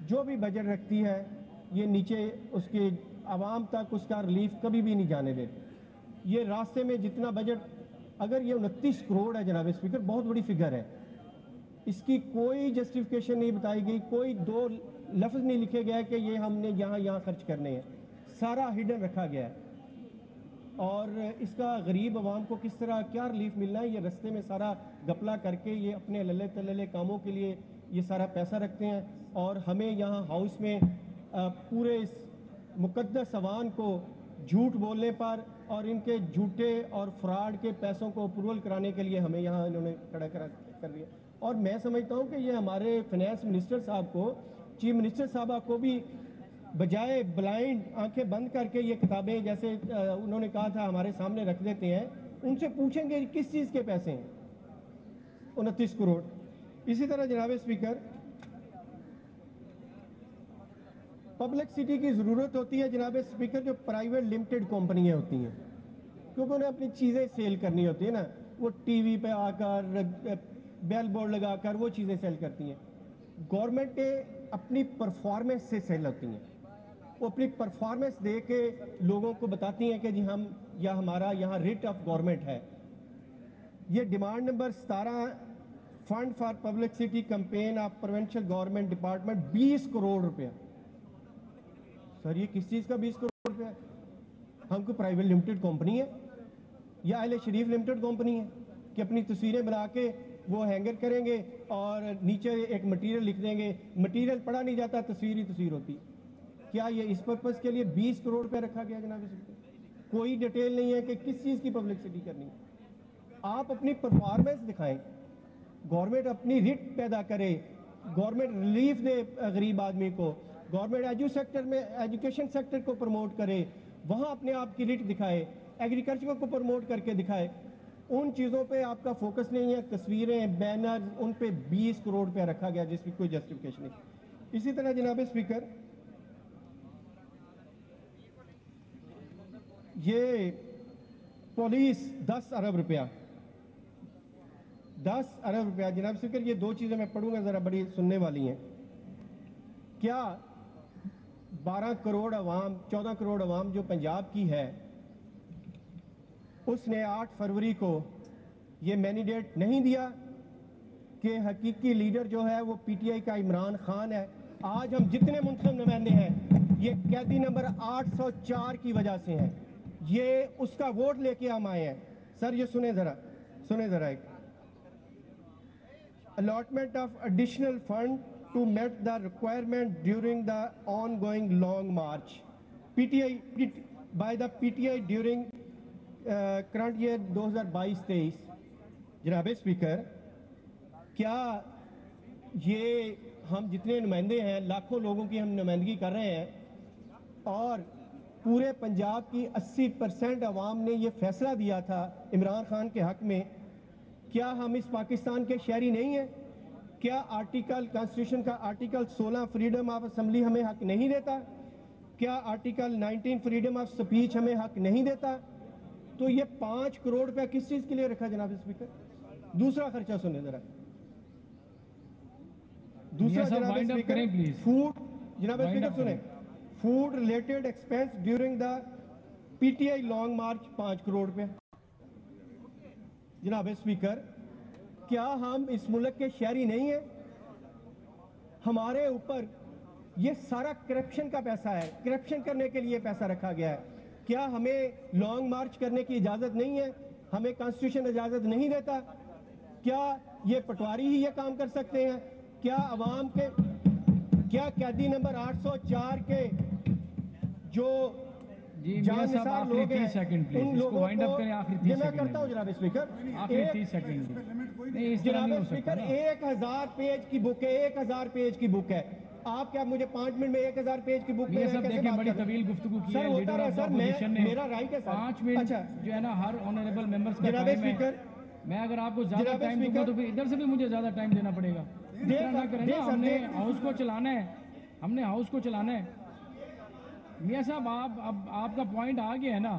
جو بھی بجٹ رکھتی ہے یہ نیچے اس کے عوام تک اس کا ریلیف کبھی بھی نہیں جانے دیتی. یہ راستے میں جتنا بجٹ، اگر یہ 29 کروڑ ہے جناب اسپیکر، بہت بڑی فگر ہے. اس کی کوئی جسٹیفیکیشن نہیں بتائی گئی، کوئی دو لفظ نہیں لکھے گئے کہ یہ ہم نے یہاں خرچ کرنے ہیں. سارا ہڈن رکھا گیا ہے. اور اس کا غریب عوام کو کس طرح کیا ریلیف ملنا ہے، یہ رستے میں سارا گپلا کر کے یہ اپنے للے تللے کاموں کے لیے یہ سارا پیسہ رکھتے ہیں. اور ہمیں یہاں ہاؤس میں پورے اس مقدس عوام کو جھوٹ بولنے پر اور ان کے جھوٹے اور فراڈ کے پیسوں کو اپروول کرانے کے لیے ہمیں یہاں انہوں نے کھڑا کر دیا. اور میں سمجھتا ہوں کہ یہ ہمارے فائنانس منسٹر صاحب کو، چیف منسٹر صاحبہ کو بھی بجائے بلائنڈ آنکھیں بند کر کے یہ کتابیں جیسے انہوں نے کہا تھا ہمارے سامنے رکھ دیتے ہیں، ان سے پوچھیں گے کس چیز کے پیسے ہیں 29 کروڑ. اسی طرح جناب اسپیکر، پبلک سٹی کی ضرورت ہوتی ہے جناب اسپیکر جو پرائیویٹ لمیٹڈ کمپنیاں ہوتی ہیں، کیونکہ انہیں اپنی چیزیں سیل کرنی ہوتی ہے نا. وہ ٹی وی پہ آ کر بیل بورڈ لگا کر وہ چیزیں سیل کرتی ہیں. گورنمنٹیں اپنی پرفارمنس سے سیل ہوتی ہیں. وہ اپنی پرفارمنس دے کے لوگوں کو بتاتی ہیں کہ جی ہم یا ہمارا یہاں ریٹ آف گورنمنٹ ہے. یہ demand number 17 fund for public city campaign of provincial government department 20 crore روپیہ. سر یہ کس چیز کا 20 کروڑ روپیہ؟ ہم کو پرائیویٹ لمیٹڈ کمپنی ہے یا اہل شریف لمیٹڈ کمپنی ہے کہ اپنی تصویریں بنا کے وہ ہینگر کریں گے اور نیچے ایک مٹیریل لکھ دیں گے، مٹیریل پڑھا نہیں جاتا، تصویر ہی تصویر ہوتی. کیا یہ اس پرپز کے لیے 20 کروڑ روپے رکھا گیا جناب؟ کوئی ڈیٹیل نہیں ہے کہ کس چیز کی پبلسٹی کرنی ہے. آپ اپنی پرفارمنس دکھائیں، گورنمنٹ اپنی ریٹ پیدا کرے، گورنمنٹ ریلیف دے غریب آدمی کو، گورنمنٹ ایجوکیشن سیکٹر کو پروموٹ کرے، وہاں اپنے آپ کی ریٹ دکھائے، ایگریکلچر کو پروموٹ کر کے دکھائے. ان چیزوں پہ آپ کا فوکس نہیں ہے. تصویریں، بینر، ان پہ 20 کروڑ روپے رکھا گیا جس کی کوئی جسٹیفیکیشن نہیں. اسی طرح جناب اسپیکر، یہ پولیس 10 ارب روپیہ جناب اسپیکر، یہ دو چیزیں میں پڑھوں گا ذرا بڑی سننے والی ہیں. کیا 12 کروڑ عوام، 14 کروڑ عوام جو پنجاب کی ہے، اس نے 8 فروری کو یہ مینڈیٹ نہیں دیا کہ حقیقی لیڈر جو ہے وہ پی ٹی آئی کا عمران خان ہے؟ آج ہم جتنے منتخب نمائندے ہیں یہ قیدی نمبر 804 کی وجہ سے ہیں. یہ اس کا ووٹ لے کے ہم آئے ہیں. سر یہ سنیں ذرا ایک allotment of additional fund to meet the requirement during the ongoing long march by the PTI during current year 2022-23. جناب اسپیکر، کیا یہ ہم جتنے نمائندے ہیں، لاکھوں لوگوں کی ہم نمائندگی کر رہے ہیں اور پورے پنجاب کی 80% عوام نے یہ فیصلہ دیا تھا عمران خان کے حق میں، کیا ہم اس پاکستان کے شہری نہیں ہیں؟ کیا کانسٹیٹیوشن کا آرٹیکل 16 فریڈم آف اسمبلی ہمیں حق نہیں دیتا؟ کیا آرٹیکل 19 فریڈم آف سپیچ ہمیں حق نہیں دیتا؟ تو یہ 5 کروڑ روپے کس چیز کے لیے رکھا جناب اسپیکر؟ دوسرا خرچہ سنیں ذرا. دوسرا جناب اسپیکر، فوڈ، جناب اسپیکر سنیں، food related expense during the P T I long march 5 crore روپے. جناب اسپیکر، کیا ہم اس ملک کے شہری نہیں ہیں؟ ہمارے اوپر یہ سارا کرپشن کا پیسہ ہے، کرپشن کرنے کے لیے پیسہ رکھا گیا ہے. کیا ہمیں لانگ مارچ کرنے کی اجازت نہیں ہے؟ ہمیں کانسٹیٹیوشن اجازت نہیں دیتا؟ کیا یہ پٹواری ہی یہ کام کر سکتے ہیں؟ کیا عوام کے، کیا قیدی نمبر 804 کے جو جان نثار لوگ ہیں ان لوگوں کو، یہ میں کرتا ہوں جناب اسپیکر، جناب اسپیکر 1000 پیج کی بک ہے، 1000 پیج کی بک ہے. آپ کیا مجھے 5 منٹ میں 1000 پیج کی بک میں دیکھیں بڑی طویل گفتگو کی ہے لیڈر آف اپوزیشن نے. میرا رائٹ ہے 5 منٹ جو ہے نا ہر آنریبل ممبرز کا ٹائم ہے. میں اگر آپ کو زیادہ ٹائم دوں گا تو پھر ادھر سے بھی مجھے زیادہ ٹائم دینا پڑے گا. اس طرح نہ کریں نا، ہم نے ہاؤس کو چلانا ہے، ہم نے ہاؤس کو چلانا ہے. میاں صاحب آپ کا پوائنٹ آ گیا ہے نا.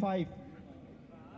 5,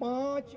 5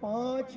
5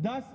10